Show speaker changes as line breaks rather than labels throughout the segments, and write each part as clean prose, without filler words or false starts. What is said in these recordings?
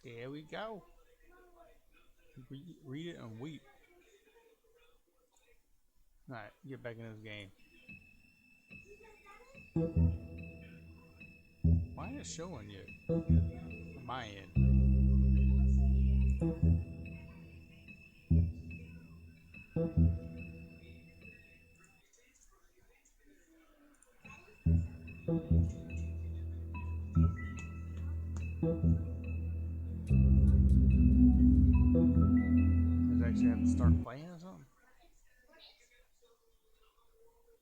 Here we go. Read it and weep. Alright, get back in this game. Why ain't it showing yet? On my end. Does it actually have to start playing or something?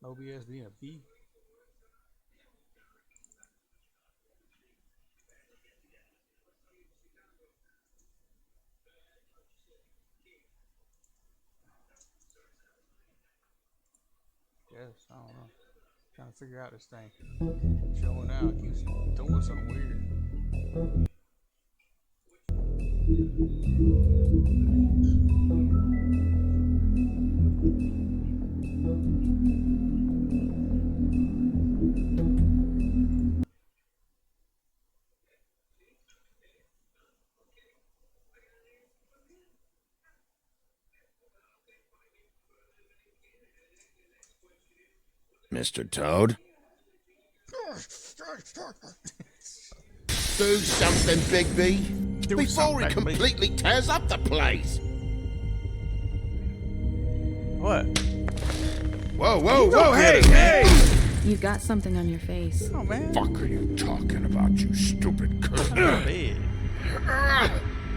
OBS being a B? Yes, I don't know. Trying to figure out this thing. Showing now, it keeps doing something weird.
Mr. Toad? Do something, Bigby, before he completely tears up the place.
What?
Whoa, hey!
You've got something on your face.
Oh, man.
Fuck are you talking about, you stupid cunt?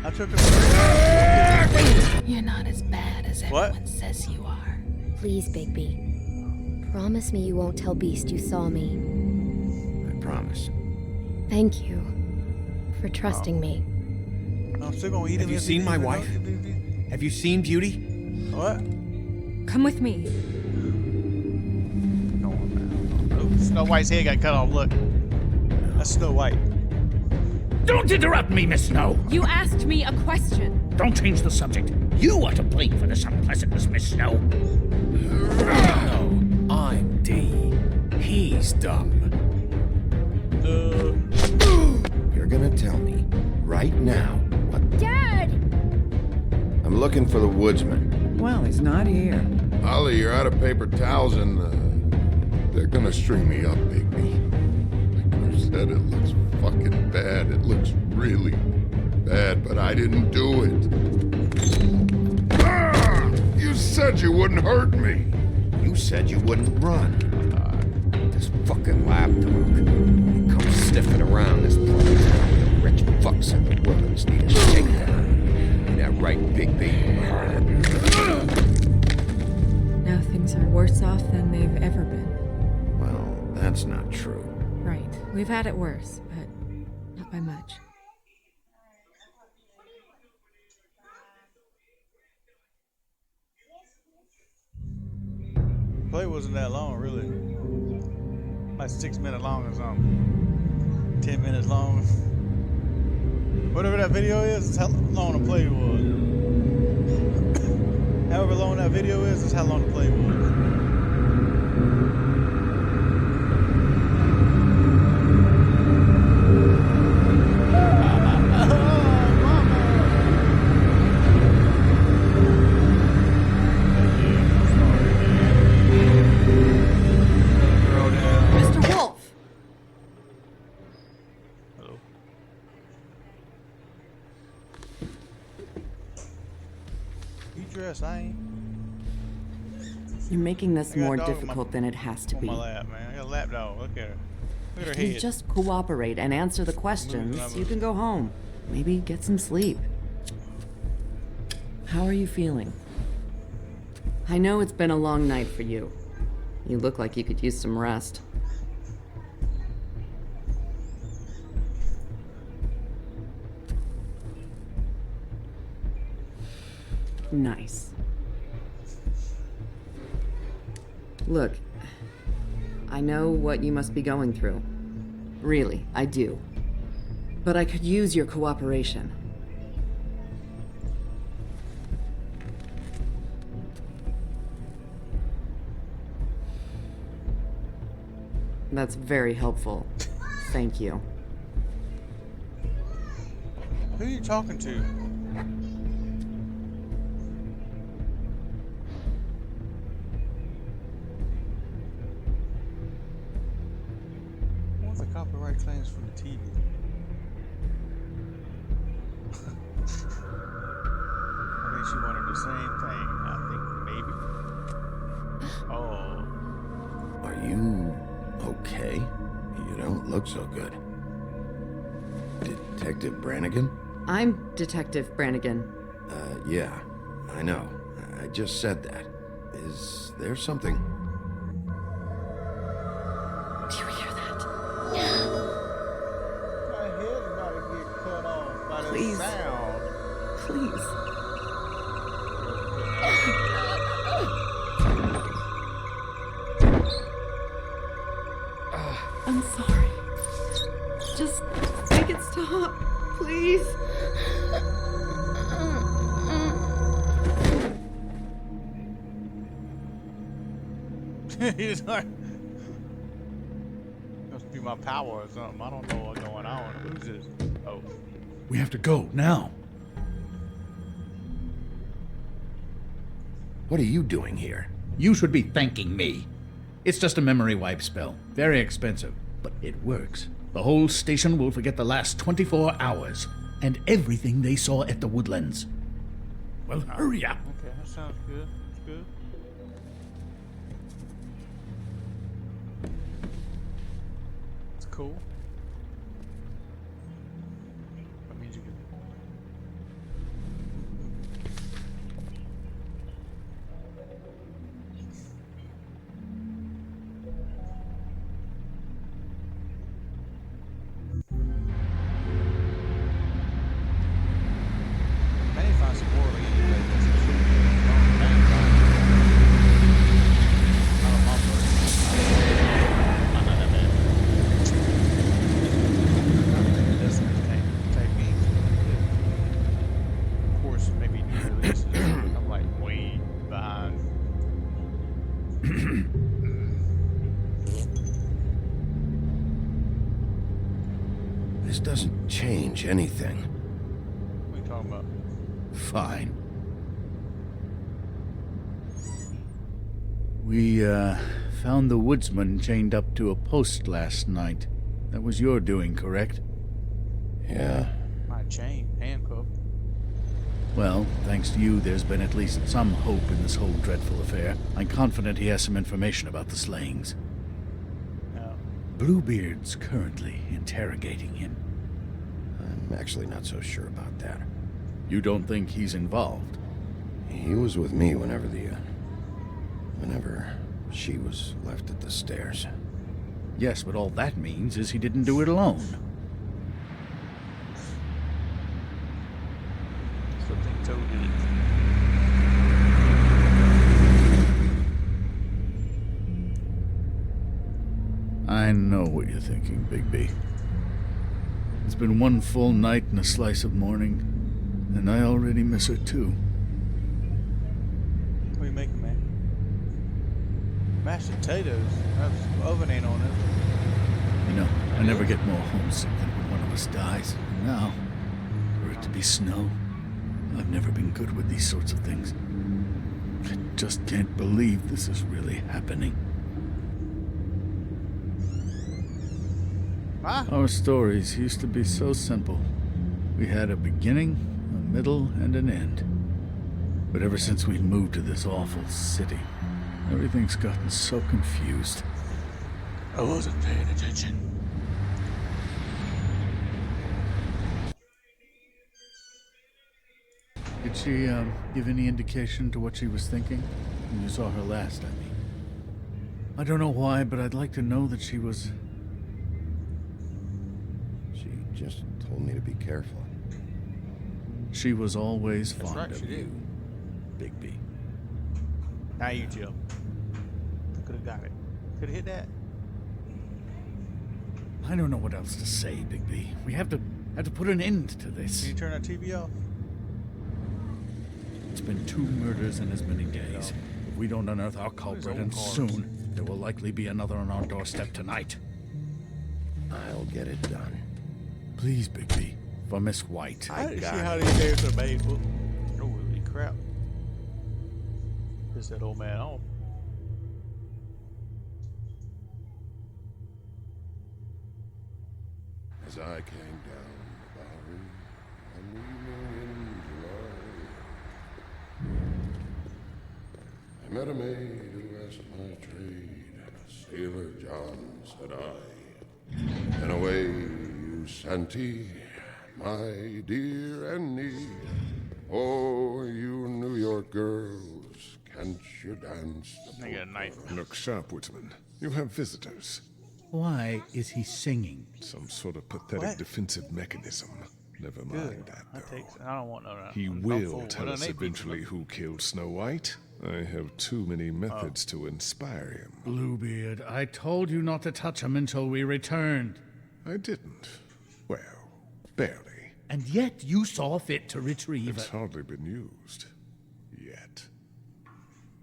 I took it.
You're not as bad as everyone says you are.
Please, Bigby. Promise me you won't tell Beast you saw me.
I promise.
Thank you for trusting me.
I'm still gonna eat.
Have you seen my wife? Have you seen Beauty?
What?
Come with me.
Oh, Snow White's head got cut off. Look. That's Snow White.
Don't interrupt me, Miss Snow.
You asked me a question.
Don't change the subject. You are to blame for this unpleasantness, Miss Snow.
No, I'm D. He's dumb.
You're gonna tell me right now what...
Dad!
I'm looking for the woodsman.
Well, he's not here.
Ollie, you're out of paper towels and they're gonna string me up, Bigby. Like Cliff said, it looks fucking bad. It looks really bad, but I didn't do it. You said you wouldn't hurt me. You said you wouldn't run. This fucking lapdog. He comes sniffing around this place. The rich fucks in the woods need a shakedown. Ain't that right, Bigby?
Now things are worse off than they've ever been.
Well, that's not true.
Right. We've had it worse, but not by much.
Play wasn't that long, really. Like 6 minutes long or something. 10 minutes long. Whatever that video is how long the play was. However long that video is how long the play was.
Mr. Wolf!
Hello. You dress, I ain't.
You're making this
I got a
more
dog on
difficult than it has to
On
be.
my lap, man. I got a lap dog. Look at her. Look at her
If you
head.
just cooperate and answer the questions, you can go home. Maybe get some sleep. How are you feeling? I know it's been a long night for you. You look like you could use some rest. Nice. Look, I know what you must be going through. Really, I do. But I could use your cooperation. That's very helpful. Thank you.
Who are you talking to? What the copyright claims from the TV? I think she wanted the same thing. I think maybe. Oh.
Are you okay? You don't look so good. Detective Brannigan?
I'm Detective Brannigan.
Yeah, I know. I just said that. Is there something?
Do you hear that?
My head's about to get cut off by the
Please.
sound.
Please. I'm sorry. Just make it stop, please.
He's like, must be my power or something. I don't know what's going on. Who's this? Oh,
We have to go now.
What are you doing here?
You should be thanking me. It's just a memory wipe spell. Very expensive, but it works. The whole station will forget the last 24 hours and everything they saw at the Woodlands. Well, hurry up.
okay, that sounds good. That's good. It's cool. That means you can. Many find some more like anyway. That's the truth. Not on my part. Not that bad. That's the technique. Of course, maybe new releases. I'm like way behind.
This doesn't change anything.
What are you talking about?
Fine. We, found the woodsman chained up to a post last night. That was your doing, correct?
Yeah.
My chain, handcuff.
Well, thanks to you, there's been at least some hope in this whole dreadful affair. I'm confident he has some information about the slayings.
No.
Bluebeard's currently interrogating him.
I'm actually not so sure about that.
You don't think he's involved?
He was with me whenever she was left at the stairs.
Yes, but all that means is he didn't do it alone.
Something totally.
I know what you're thinking, Bigby. It's been one full night and a slice of morning, and I already miss her too.
What are you making, man? Mashed potatoes. That oven ain't on it.
You know, I never get more homesick than when one of us dies. And now, for it to be snow, I've never been good with these sorts of things. I just can't believe this is really happening.
Huh?
Our stories used to be so simple. We had a beginning, a middle, and an end. But ever since we moved to this awful city, everything's gotten so confused.
I wasn't paying attention.
Did she, give any indication to what she was thinking? When you saw her last, I mean. I don't know why, but I'd like to know that she was...
She just told me to be careful.
She was always
That's
fond
right,
of
she did.
you, Bigby.
Now you, Jill. Could have got it. Could have hit that.
I don't know what else to say, Bigby. We have to put an end to this.
Can you turn that TV off?
It's been 2 murders in as many days. If we don't unearth our culprit,
own
and
cards.
soon, there will likely be another on our doorstep tonight.
I'll get it done.
Please, Bigby. for Miss White.
I didn't see how these days are made. Oh, holy crap. Piss that old man off.
As I came down the Bowery one evening in July, I met a maid who asked my trade. Sailor John, said I, and away you Santy, my dear Annie. Oh, you New York girls, can't you dance?
I got a knife.
Look sharp, Whitman. You have visitors.
Why is he singing?
Some sort of pathetic
What?
defensive mechanism. Never mind that,
I don't want no.
He
I'm
will
full.
tell
What
us
are they
eventually
people?
who killed Snow White. I have too many methods to inspire him.
Bluebeard, I told you not to touch him until we returned.
I didn't. Well, barely.
And yet you saw fit to retrieve
It's
it.
hardly been used. Yet.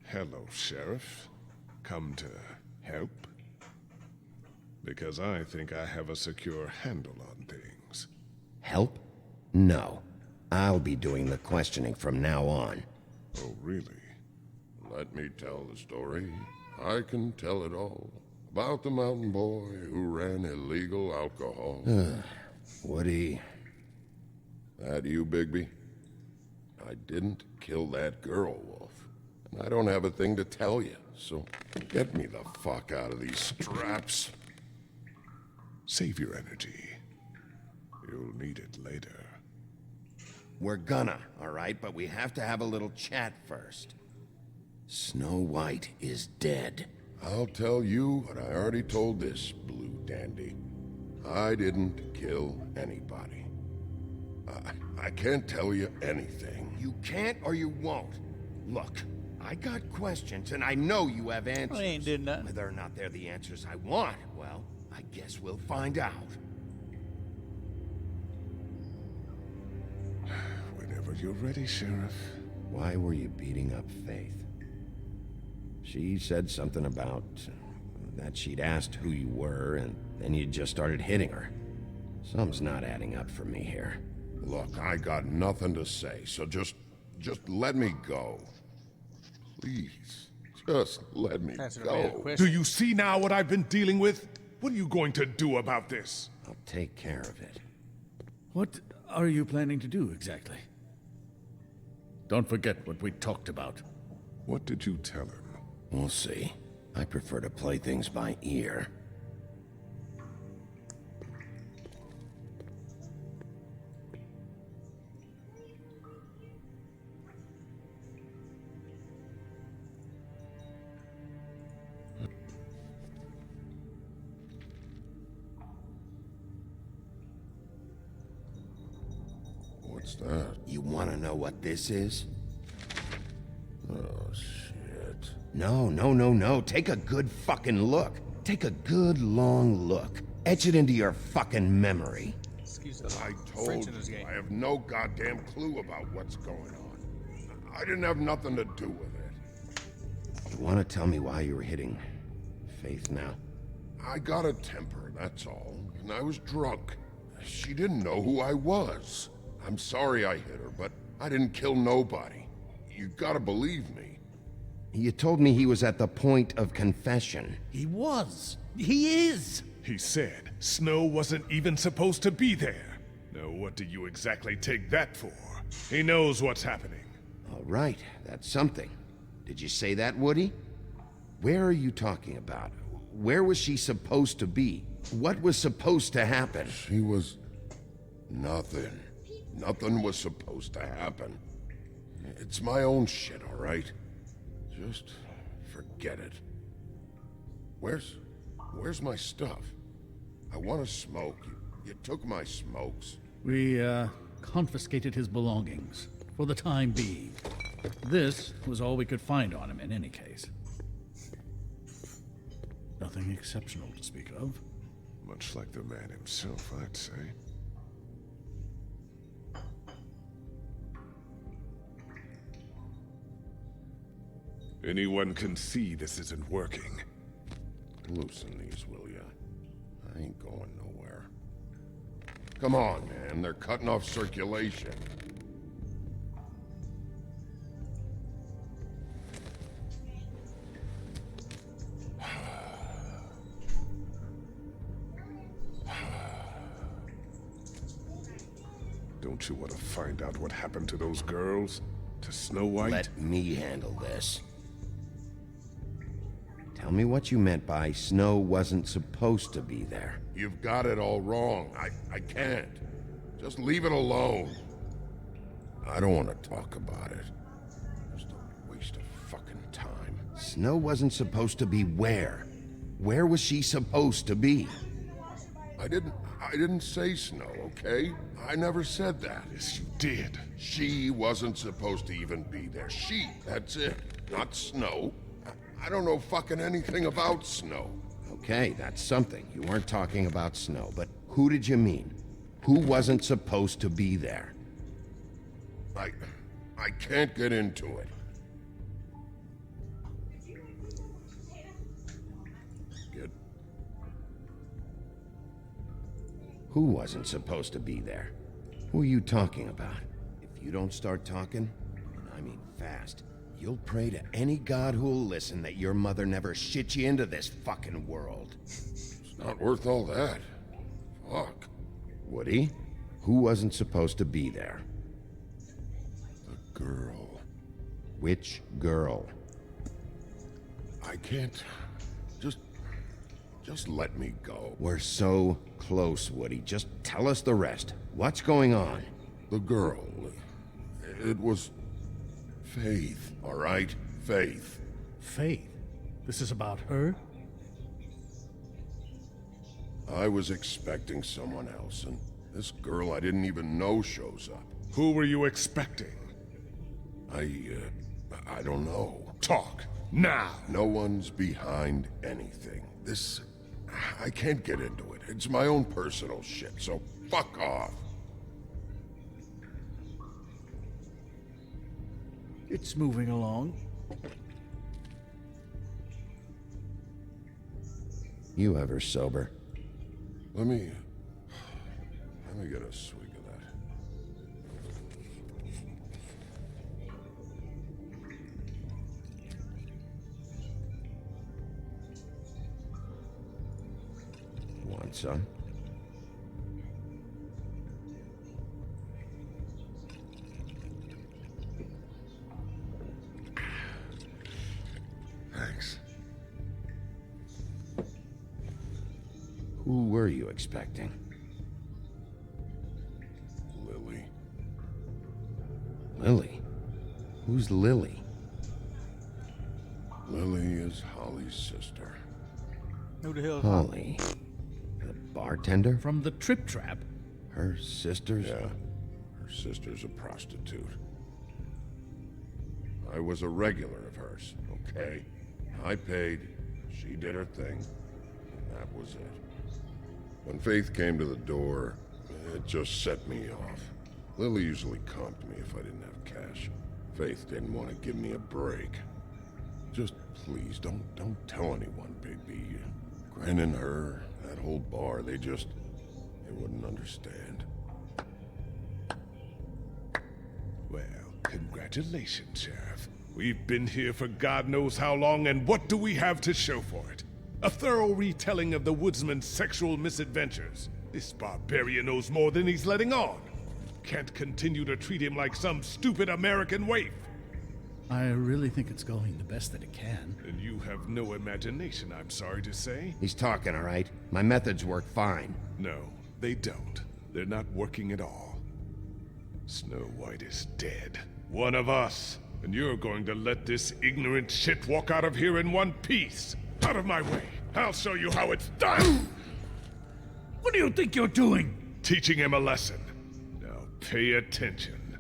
Hello, Sheriff. Come to help? Because I think I have a secure handle on things.
Help? No. I'll be doing the questioning from now on.
Oh, really?
Let me tell the story. I can tell it all. About the mountain boy who ran illegal alcohol.
Woody,
That you, Bigby? I didn't kill that girl, Wolf. And I don't have a thing to tell you, so get me the fuck out of these straps.
Save your energy. You'll need it later.
we're gonna, all right? But we have to have a little chat first. Snow White is dead.
I'll tell you what I already told this blue dandy. I didn't kill anybody. I can't tell you anything.
You can't or you won't. Look, I got questions and I know you have answers.
I ain't did nothing.
Whether or not they're the answers I want, well, I guess we'll find out.
Whenever you're ready, Sheriff.
Why were you beating up Faith? She said something about that she'd asked who you were, and then you just started hitting her. Something's not adding up for me here.
Look, I got nothing to say, so just let me go. Please, just let me
That's gonna be a
go.
question.
Do you see now what I've been dealing with? What are you going to do about this?
I'll take care of it.
What are you planning to do exactly? Don't forget what we talked about.
What did you tell him?
We'll see. I prefer to play things by ear.
What's that?
You want to know what this is?
Oh, shit.
No. Take a good fucking look. Take a good long look. Etch it into your fucking memory.
Excuse
I
me.
told
French in this
you,
game.
I have no goddamn clue about what's going on. I didn't have nothing to do with it.
You want to tell me why you were hitting Faith now?
I got a temper, that's all. And I was drunk. She didn't know who I was. I'm sorry I hit her, but I didn't kill nobody. You gotta believe me.
You told me he was at the point of confession.
He was. He is.
He said Snow wasn't even supposed to be there. Now what do you exactly take that for? He knows what's happening.
All right, that's something. Did you say that, Woody? Where are you talking about? Where was she supposed to be? What was supposed to happen?
She was... nothing. Nothing was supposed to happen. It's my own shit, all right? Just forget it. Where's my stuff? I want to smoke. You took my smokes.
We, confiscated his belongings, for the time being. This was all we could find on him in any case. Nothing exceptional to speak of.
Much like the man himself, I'd say. Anyone can see this isn't working.
Loosen these, will ya? I ain't going nowhere. Come on, man. They're cutting off circulation.
Don't you want to find out what happened to those girls? To Snow White?
Let me handle this. Tell me what you meant by Snow wasn't supposed to be there.
You've got it all wrong. I can't. Just leave it alone. I don't want to talk about it. Just a waste of fucking time.
Snow wasn't supposed to be where? Where was she supposed to be?
I didn't say Snow, okay? I never said that.
Yes, you did.
She wasn't supposed to even be there. She, that's it. Not Snow. I don't know fucking anything about Snow.
Okay, that's something. You weren't talking about Snow, but who did you mean? Who wasn't supposed to be there?
I can't get into it.
Who wasn't supposed to be there? Who are you talking about? If you don't start talking, and I mean fast, you'll pray to any god who'll listen that your mother never shit you into this fucking world.
It's not worth all that. Fuck.
Woody, who wasn't supposed to be there?
The girl.
Which girl?
I can't. Just let me go.
We're so close, Woody. Just tell us the rest. What's going on?
The girl. It was Faith, all right? Faith.
Faith? This is about her?
I was expecting someone else, and this girl I didn't even know shows up.
Who were you expecting?
I don't know.
Talk, now!
No one's behind anything. I can't get into it. It's my own personal shit, so fuck off.
It's moving along.
You ever sober?
Let me get a swig of that.
Want some?
Thanks.
Who were you expecting?
Lily.
Lily? Who's Lily?
Lily is Holly's sister.
Who the hell is
Holly. The bartender?
From the Trip Trap?
Her sister's?
Yeah, her sister's a prostitute. I was a regular of hers, okay? I paid, she did her thing, and that was it. When Faith came to the door, it just set me off. Lily usually comped me if I didn't have cash. Faith didn't want to give me a break. Just please, don't tell anyone, Bigby. Gren and her, that whole bar, they wouldn't understand.
Well, congratulations, Sheriff. We've been here for God knows how long, and what do we have to show for it? A thorough retelling of the woodsman's sexual misadventures. This barbarian knows more than he's letting on. Can't continue to treat him like some stupid American waif.
I really think it's going the best that it can.
And you have no imagination, I'm sorry to say.
He's talking, all right? My methods work fine.
No, they don't. They're not working at all. Snow White is dead. One of us. And you're going to let this ignorant shit walk out of here in one piece. Out of my way. I'll show you how it's done.
What do you think you're doing?
Teaching him a lesson. Now pay attention.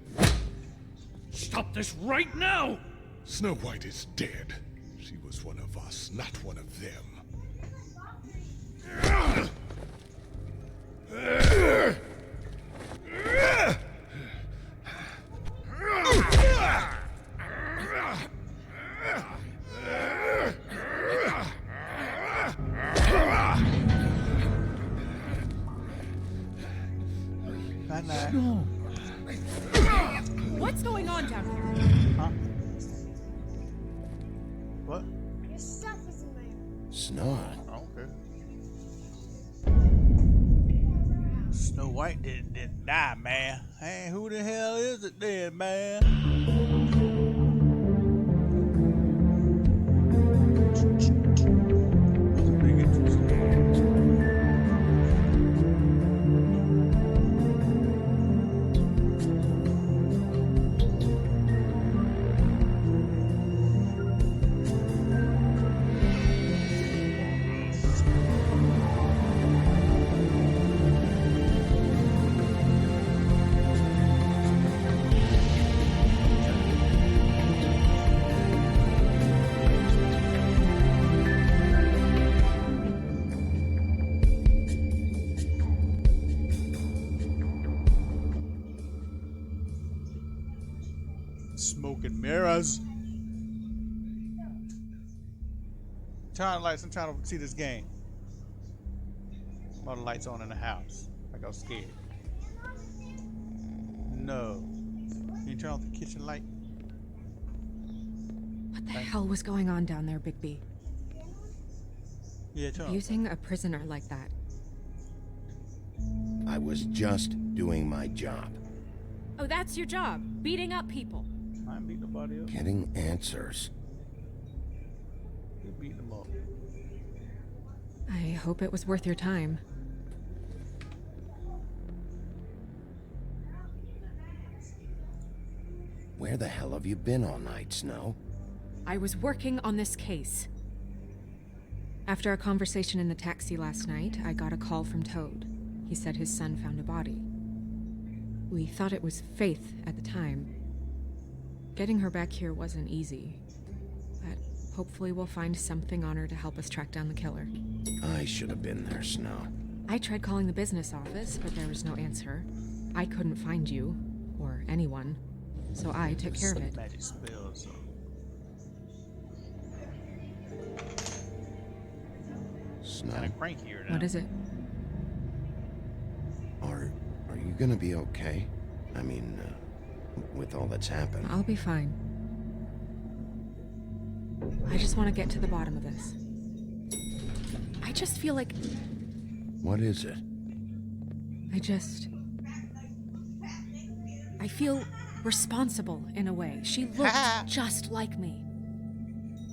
Stop this right now!
Snow White is dead. She was one of us, not one of them.
What's going on down here?
Huh? What?
Your stuff is in there.
Snow.
Oh, okay. Snow White didn't die, man. Hey, who the hell is it then, man? Big interest. Smoke and mirrors. Turn the lights. I'm trying to see this game. All the lights on in the house. Like I was scared. No. Can you turn off the kitchen light?
What the hell was going on down there, Bigby?
Yeah, turn off.
Abusing a prisoner like that.
I was just doing my job.
Oh, that's your job. Beating up people.
I ain't beating nobody up.
Getting answers.
You beat them up.
I hope it was worth your time.
Where the hell have you been all night, Snow?
I was working on this case. After our conversation in the taxi last night, I got a call from Toad. He said his son found a body. We thought it was Faith at the time. Getting her back here wasn't easy, but hopefully we'll find something on her to help us track down the killer.
I should have been there, Snow.
I tried calling the business office, but there was no answer. I couldn't find you, or anyone, so I took care of it.
Magic spells.
Snow,
Kind of crankier now.
What is it?
are you gonna be okay? I mean, with all that's happened.
I'll be fine. I just want to get to the bottom of this. I just feel like...
What is it?
I feel responsible in a way. She looked just like me.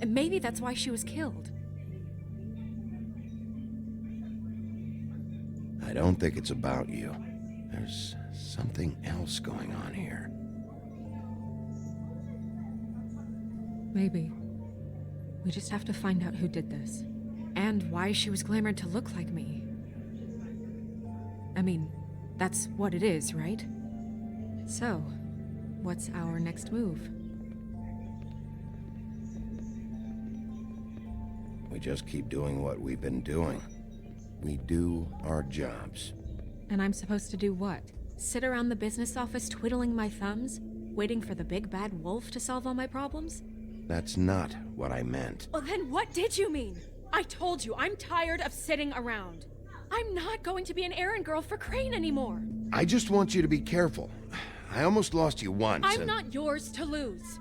And maybe that's why she was killed.
I don't think it's about you. There's something else going on here.
Maybe. We just have to find out who did this. And why she was glamored to look like me. I mean, that's what it is, right? So, what's our next move?
We just keep doing what we've been doing. We do our jobs.
And I'm supposed to do what? Sit around the business office twiddling my thumbs? Waiting for the big bad wolf to solve all my problems?
That's not what I meant.
Well, then what did you mean? I told you, I'm tired of sitting around. I'm not going to be an errand girl for Crane anymore.
I just want you to be careful. I almost lost you once.
I'm not yours to lose.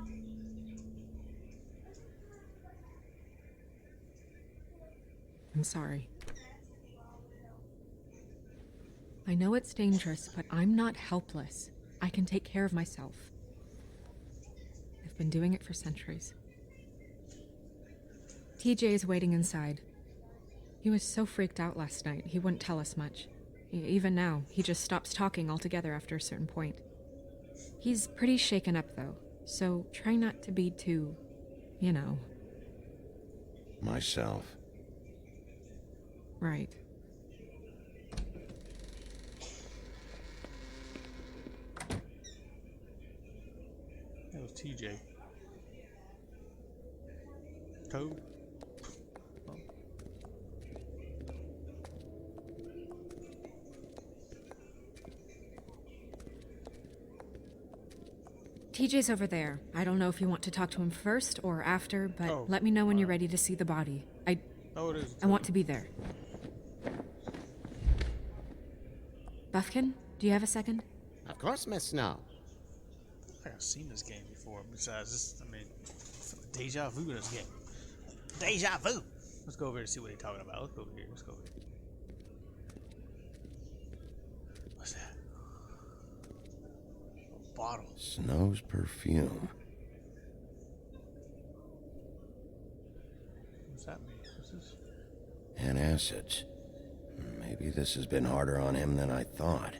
I'm sorry. I know it's dangerous, but I'm not helpless. I can take care of myself. I've been doing it for centuries. TJ is waiting inside. He was so freaked out last night, he wouldn't tell us much. Even now, he just stops talking altogether after a certain point. He's pretty shaken up, though, so try not to be too, you know.
Myself.
Right.
That was TJ. Toad.
TJ's over there. I don't know if you want to talk to him first or after, but let me know when you're ready to see the body. I want to be there. Buffkin, do you have a second?
Of course, Miss Snow.
think I've seen this game before. Besides this, I mean, deja vu in this game. Deja vu! Let's go over here and see what he's talking about. Let's go over here. Let's go over here. What's that? A bottle.
Snow's perfume.
What's that mean? What's this?
Antacids. Maybe this has been harder on him than I thought.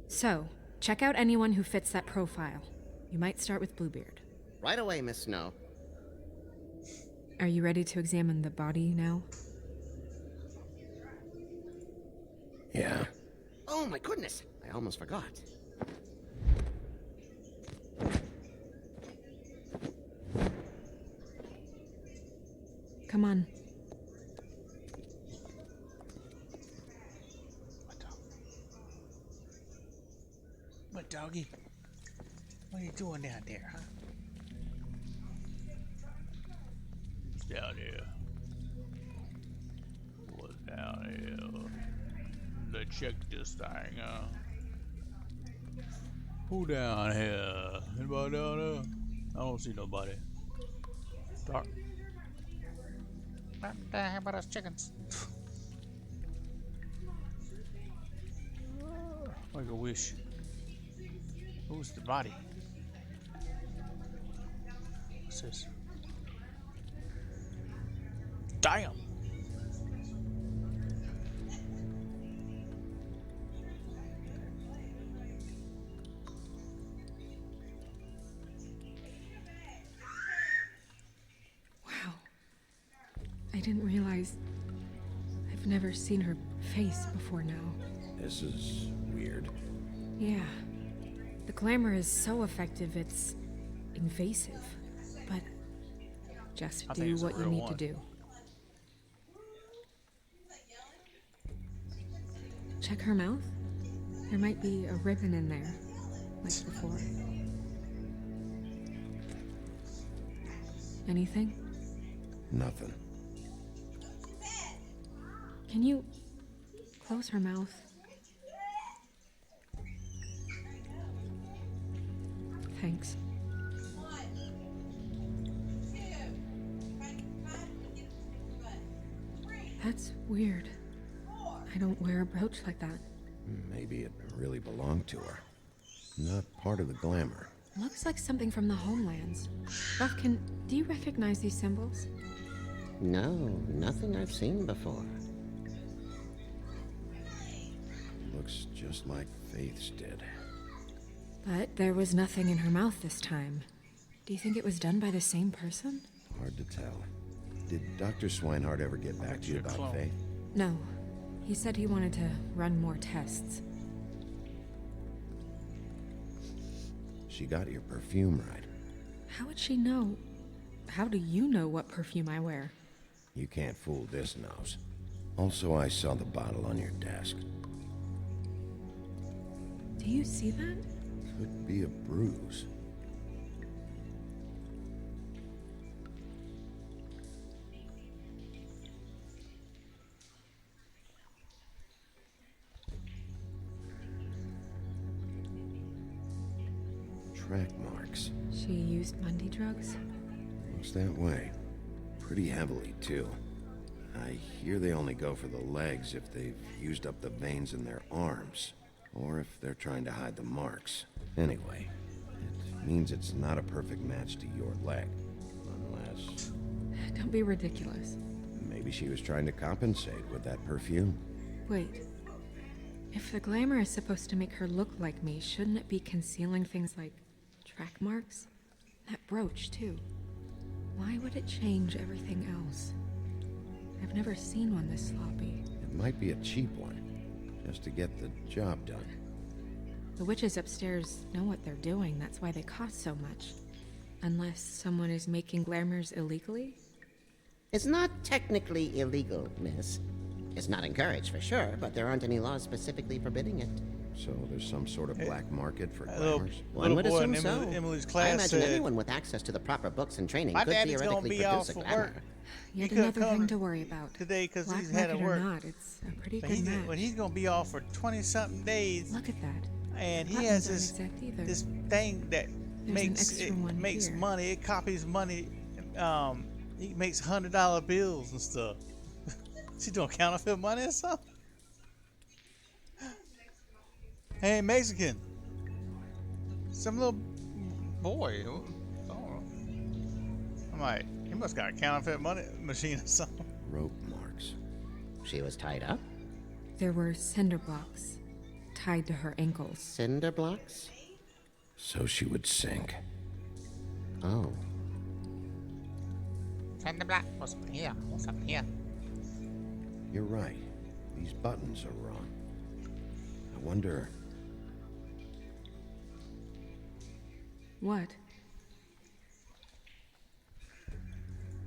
So, check out anyone who fits that profile. You might start with Bluebeard.
Right away, Miss Snow.
Are you ready to examine the body now?
Yeah.
Oh my goodness, I almost forgot.
Come on.
What, doggy? What are you doing down there, huh? What's down here? What's down here? Let's check this thing, Who down here? Anybody down there? I don't see nobody. Dark. How about us chickens? Make a wish. Who's the body? What's this? Damn!
Wow. I didn't realize I've never seen her face before now.
This is weird.
Yeah. The glamour is so effective, it's invasive. But just do what you need to do. Check her mouth. There might be a ribbon in there, like before. Anything?
Nothing.
Can you close her mouth? Thanks. That's weird. I don't wear a brooch like that.
Maybe it really belonged to her. Not part of the glamour.
Looks like something from the homelands. Buffkin, do you recognize these symbols?
No, nothing I've seen before.
Looks just like Faith's did.
But there was nothing in her mouth this time. Do you think it was done by the same person?
Hard to tell. Did Dr. Swinehart ever get back to you about Faith?
No. He said he wanted to run more tests.
She got your perfume right.
How would she know? How do you know what perfume I wear?
You can't fool this nose. Also, I saw the bottle on your desk.
Do you see that?
Could be a bruise. Track marks.
She used Mundy drugs?
Looks that way. Pretty heavily, too. I hear they only go for the legs if they've used up the veins in their arms, or if they're trying to hide the marks. Anyway, it means it's not a perfect match to your leg, unless...
Don't be ridiculous.
Maybe she was trying to compensate with that perfume.
Wait. If the glamour is supposed to make her look like me, shouldn't it be concealing things like track marks? That brooch, too. Why would it change everything else? I've never seen one this sloppy.
It might be a cheap one, just to get the job done.
The witches upstairs know what they're doing, that's why they cost so much. Unless someone is making glamours illegally?
It's not technically illegal, miss. It's not encouraged for sure, but there aren't any laws specifically forbidding it.
So there's some sort of black market for
Little,
glamours?
One would
boy in
assume so.
Emily's
I
class
imagine
said,
anyone with access to the proper books and training
my
could
daddy's gonna
theoretically
be off
produce a
for
glamour.
work.
Yet
couldn't
another
come
thing to worry about.
today because
Black
he's had to
market
work.
or not, it's a pretty
But
good match.
he's gonna be off for 20-something days,
Look at that.
and he
Buttons
has
aren't exact either.
this thing that
an
makes
extra one
makes
here.
money. It copies money. He makes $100 bills and stuff. She doing counterfeit money or something? Hey, Mexican. Some little boy. I don't know. I'm like, he must got a counterfeit money machine or something.
Rope marks.
She was tied up?
There were cinder blocks tied to her ankles.
Cinder blocks?
So she would sink.
Oh.
Cinder block. What's up here? What's up here?
You're right. These buttons are wrong. I wonder...
What?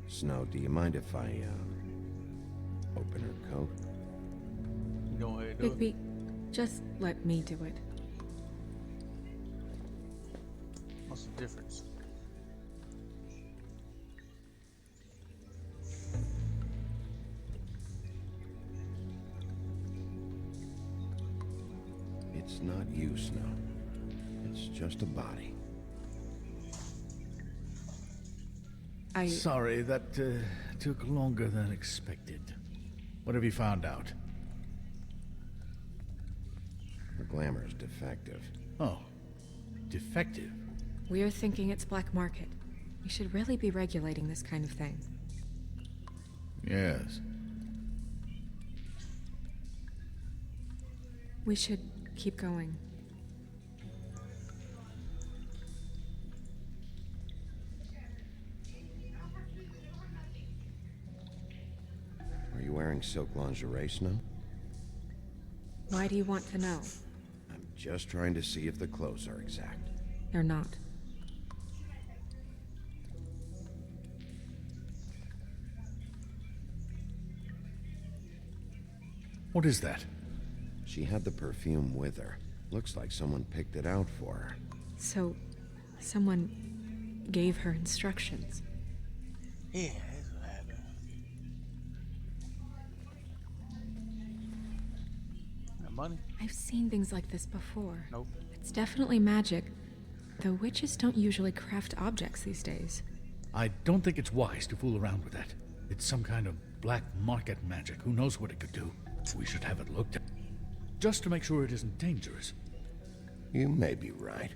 Snow, do you mind if I, open her coat?
Go ahead, do it.
Bigby, just let me do it.
What's the difference?
It's not you, Snow. It's just a body.
Sorry, that took longer than expected. What have you found out?
Her glamour's defective.
Oh, defective.
We're thinking it's black market. We should really be regulating this kind of thing.
Yes.
We should keep going.
Are you wearing silk lingerie, Snow?
Why do you want to know?
I'm just trying to see if the clothes are exact.
They're not.
What is that?
She had the perfume with her. Looks like someone picked it out for her.
So, someone gave her instructions.
Yeah, that's what happened. Got money?
I've seen things like this before.
Nope.
It's definitely magic, though witches don't usually craft objects these days.
I don't think it's wise to fool around with that. It's some kind of black market magic. Who knows what it could do? We should have it looked at. Just to make sure it isn't dangerous.
You may be right.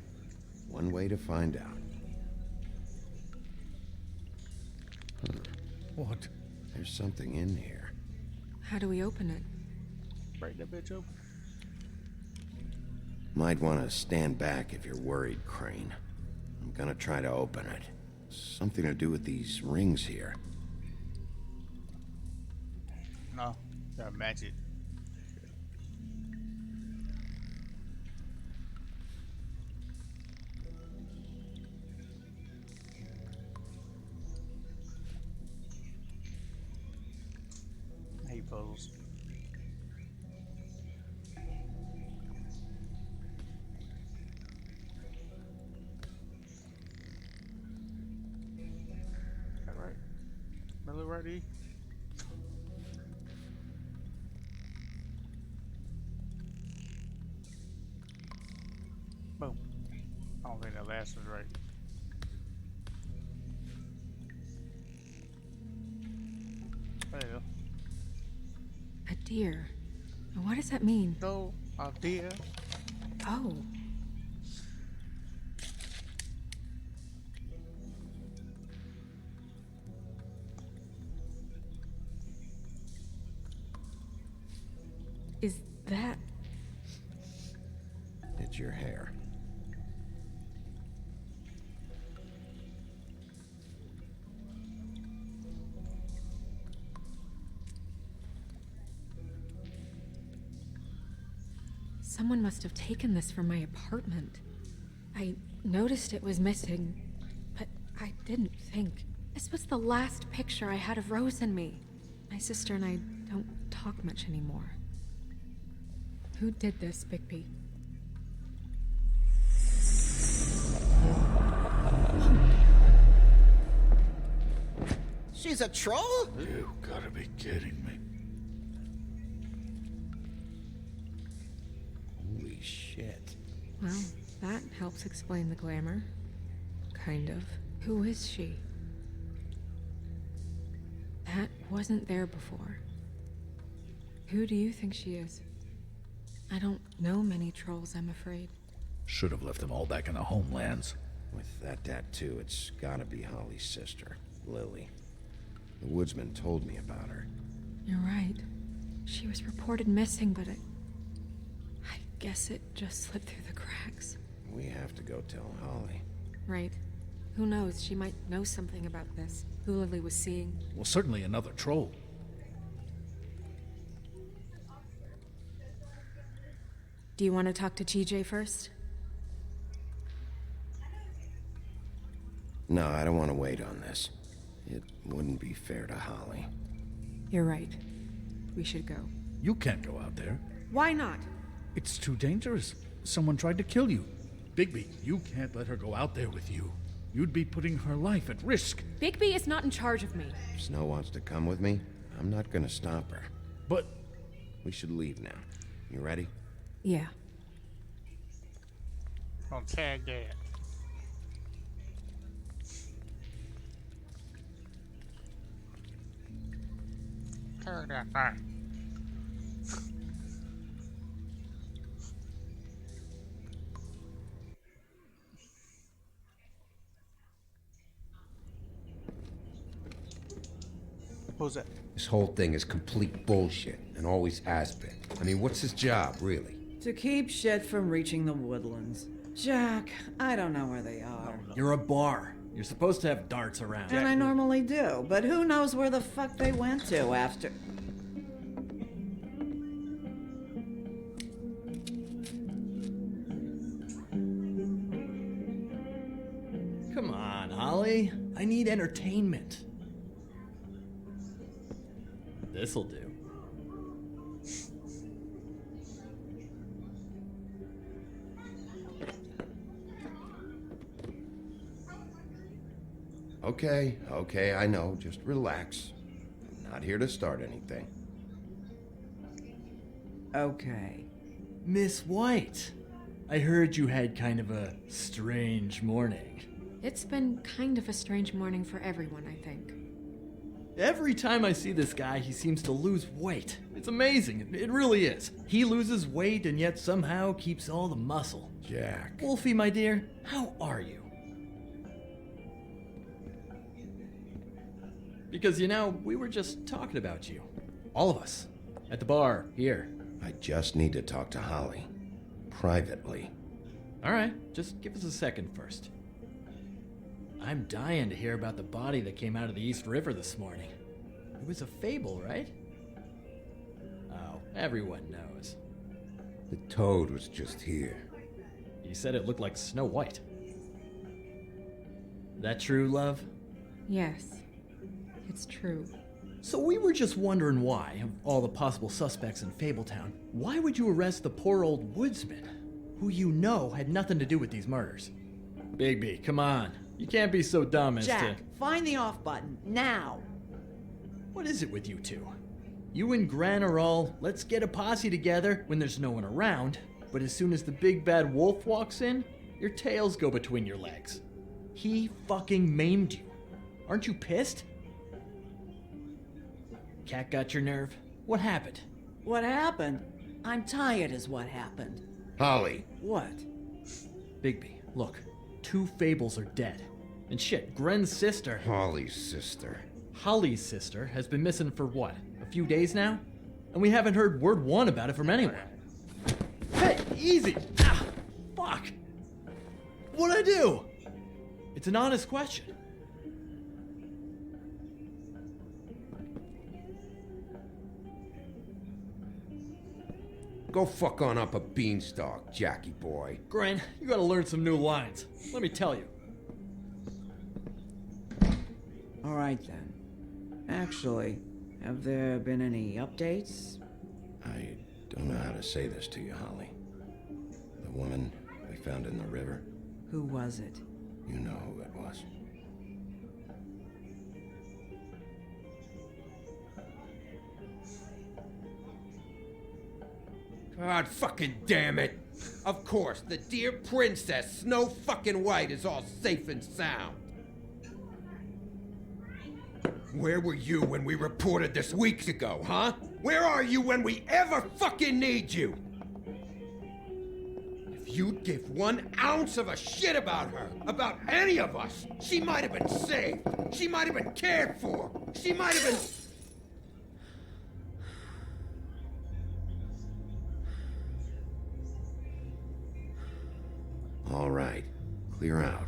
One way to find out.
What?
There's something in here.
How do we open it?
Break that bitch open.
Might want to stand back if you're worried, Crane. I'm gonna try to open it. Something to do with these rings here.
No, gotta match it. I hate puzzles. That right? That look right, E? Boom. I don't think that last was right. There you go.
A deer. What does that mean?
So, a deer.
Oh. Is that...
It's your hair.
Someone must have taken this from my apartment. I noticed it was missing, but I didn't think. This was the last picture I had of Rose and me. My sister and I don't talk much anymore. Who did this, Bigby?
She's a troll?
You gotta be kidding me.
Holy shit.
Well, that helps explain the glamour. Kind of. Who is she? That wasn't there before. Who do you think she is? I don't know many trolls, I'm afraid.
Should have left them all back in the homelands.
With that tattoo, it's gotta be Holly's sister, Lily. The woodsman told me about her.
You're right. She was reported missing, but I guess it just slipped through the cracks.
We have to go tell Holly.
Right. Who knows? She might know something about this. Who Lily was seeing.
Well, certainly another troll.
Do you want to talk to TJ first?
No, I don't want to wait on this. It wouldn't be fair to Holly.
You're right. We should go.
You can't go out there.
Why not?
It's too dangerous. Someone tried to kill you. Bigby, you can't let her go out there with you. You'd be putting her life at risk.
Bigby is not in charge of me.
If Snow wants to come with me, I'm not gonna stop her.
But...
We should leave now. You ready?
Yeah.
Gonna tag that. Tag that thing.
Who's that?
This whole thing is complete bullshit, and always has been. I mean, what's his job, really?
To keep shit from reaching the woodlands. Jack, I don't know where they are.
You're a bar. You're supposed to have darts around.
And I normally do, but who knows where the fuck they went to after...
Come on, Holly. I need entertainment. This'll do.
Okay, I know. Just relax. I'm not here to start anything.
Okay.
Miss White, I heard you had kind of a strange morning.
It's been kind of a strange morning for everyone, I think.
Every time I see this guy, he seems to lose weight. It's amazing. It really is. He loses weight and yet somehow keeps all the muscle.
Jack.
Wolfie, my dear, how are you? Because, you know, we were just talking about you. All of us. At the bar, here.
I just need to talk to Holly. Privately.
Alright, just give us a second first. I'm dying to hear about the body that came out of the East River this morning. It was a fable, right? Oh, everyone knows.
The toad was just here.
You said it looked like Snow White. That true, love?
Yes. It's true.
So we were just wondering why, of all the possible suspects in Fabletown, why would you arrest the poor old woodsman, who you know had nothing to do with these murders? Bigby, come on. You can't be so dumb as
Jack,
to...
find the off button, now!
What is it with you two? You and Gran are all, let's get a posse together when there's no one around, but as soon as the big bad wolf walks in, your tails go between your legs. He fucking maimed you. Aren't you pissed? Cat got your nerve? What happened?
What happened? I'm tired is what happened.
Holly.
What?
Bigby, look. 2 fables are dead. And shit, Gren's sister...
Holly's sister.
Holly's sister has been missing for what? A few days now? And we haven't heard word one about it from anyone. Hey, easy! Ah, fuck! What'd I do? It's an honest question.
Go fuck on up a beanstalk, Jackie boy.
Gren, you gotta learn some new lines. Let me tell you.
All right then. Actually, have there been any updates?
I don't know how to say this to you, Holly. The woman we found in the river.
Who was it?
You know who it was.
God fucking damn it! Of course, the dear princess, Snow fucking White, is all safe and sound. Where were you when we reported this weeks ago, huh? Where are you when we ever fucking need you? If you'd give 1 ounce of a shit about her, about any of us, she might have been saved. She might have been cared for. She might have been...
All right. Clear out.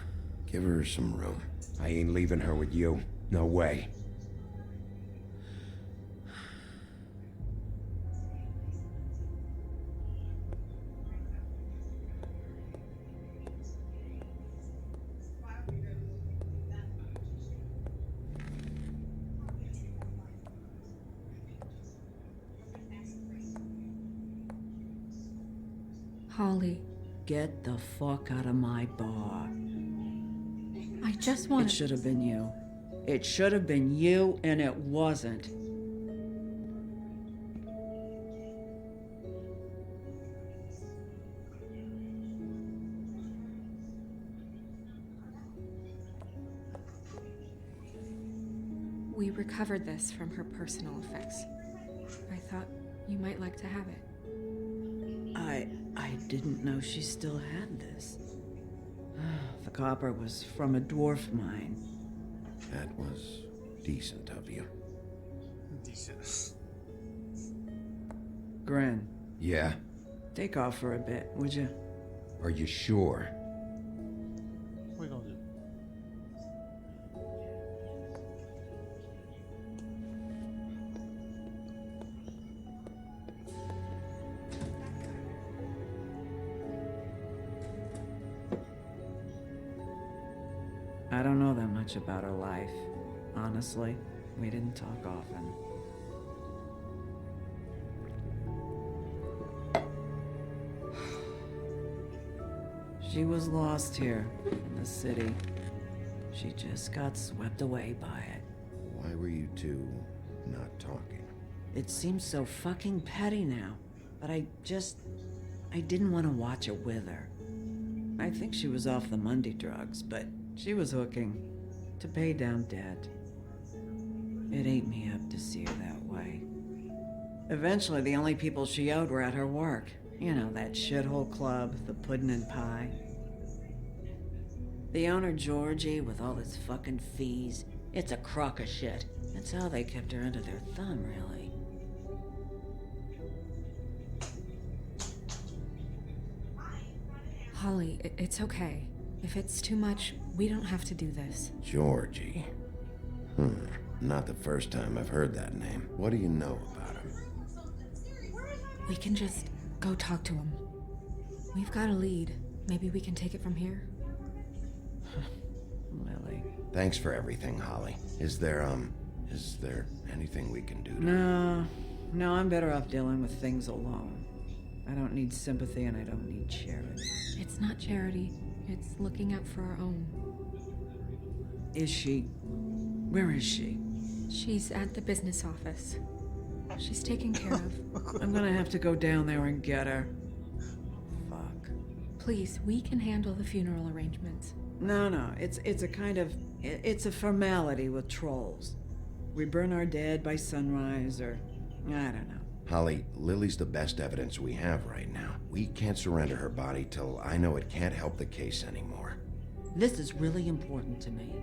Give her some room.
I ain't leaving her with you. No way.
Holly,
Get the fuck out of my bar.
I just want
It should have been you. It should have been you, and it wasn't.
We recovered this from her personal effects. I thought you might like to have it.
I didn't know she still had this. The copper was from a dwarf mine.
That was decent of you.
Decent.
Gren,
Yeah?
take off for a bit, would you?
Are you sure?
What we gonna do?
I don't know that much about her life. Honestly, we didn't talk often. She was lost here in the city. She just got swept away by it.
Why were you two not talking?
It seems so fucking petty now, but I didn't want to watch it with her. I think she was off the Monday drugs, but she was hooking to pay down debt. It ate me up to see her that way. Eventually, the only people she owed were at her work. You know, that shithole club, the Puddin' and Pie. The owner, Georgie, with all his fucking fees, it's a crock of shit. That's how they kept her under their thumb, really.
Holly, it's okay. If it's too much, we don't have to do this.
Georgie. Not the first time I've heard that name. What do you know about him?
We can just go talk to him. We've got a lead. Maybe we can take it from here.
Lily.
Thanks for everything, Holly. Is there anything we can do to...
No, I'm better off dealing with things alone. I don't need sympathy and I don't need charity.
It's not charity. It's looking out for our own.
Is she... Where is she?
She's at the business office. She's taken care of.
I'm gonna have to go down there and get her. Fuck.
Please, we can handle the funeral arrangements.
No, it's a kind of... It's a formality with trolls. We burn our dead by sunrise, or... I don't know.
Holly, Lily's the best evidence we have right now. We can't surrender her body till I know it can't help the case anymore.
This is really important to me.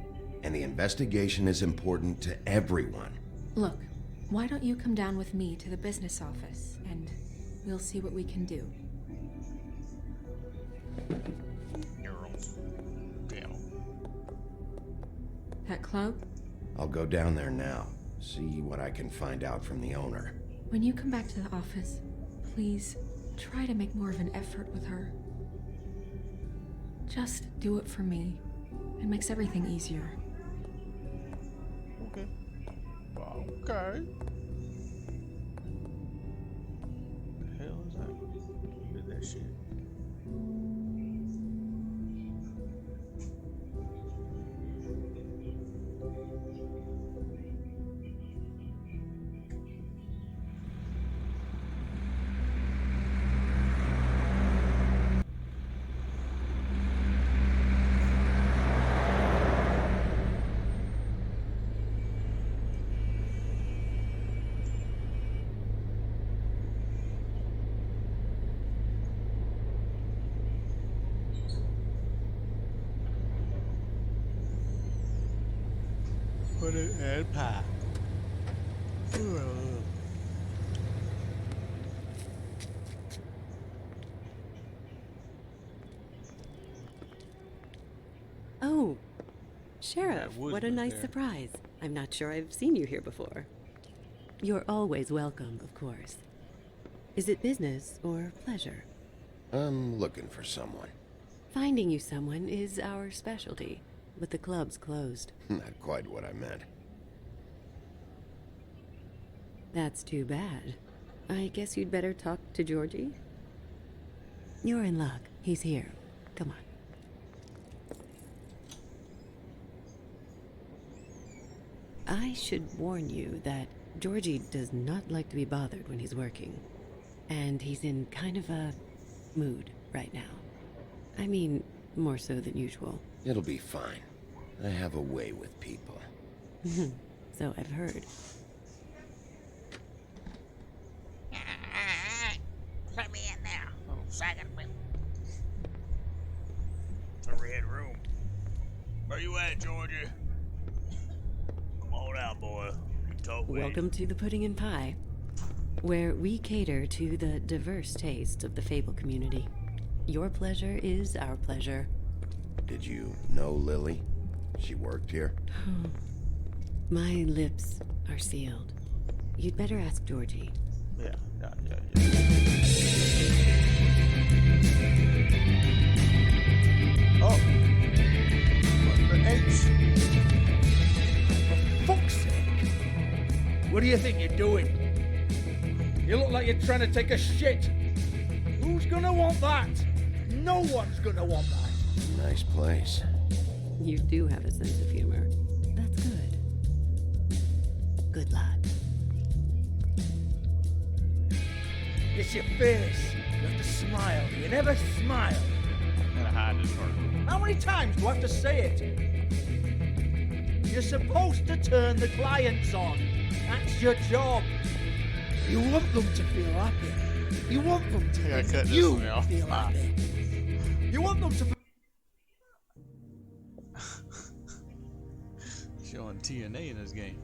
And the investigation is important to everyone.
Look, why don't you come down with me to the business office, and we'll see what we can do. That club?
I'll go down there now, see what I can find out from the owner.
When you come back to the office, please try to make more of an effort with her. Just do it for me. It makes everything easier.
Okay. Okay. What the hell is that? Look at that shit. pudding and pie.
Oh, Sheriff, what a
Woodsman
nice
there.
surprise. I'm not sure I've seen you here before. You're always welcome, of course. Is it business or pleasure?
I'm looking for someone.
Finding you someone is our specialty, but the club's closed.
Not quite what I meant.
That's too bad. I guess you'd better talk to Georgie. You're in luck. He's here. Come on. I should warn you that Georgie does not like to be bothered when he's working. And he's in kind of a mood right now. I mean, more so than usual.
It'll be fine. I have a way with people.
So I've heard.
Let me in now, little sagging bit. The red room. Where you at, Georgie? Come on out, boy. You talk with
Welcome to the Pudding and Pie, where we cater to the diverse tastes of the Fable community. Your pleasure is our pleasure.
Did you know Lily? She worked here?
My lips are sealed. You'd better ask Georgie.
Yeah. Oh. What the H?
For fuck's sake! What do you think you're doing? You look like you're trying to take a shit. Who's gonna want that? No one's gonna want that.
Nice place.
You do have a sense of humor. That's good. Good lad.
It's your face. You have to smile. You never smile.
I'm gonna hide this part.
How many times do I have to say it? You're supposed to turn the clients on. That's your job. You want them to feel happy. You want them to
I gotta cut
make
this
you
one off.
feel happy. You want them to.
Showing TNA in this game.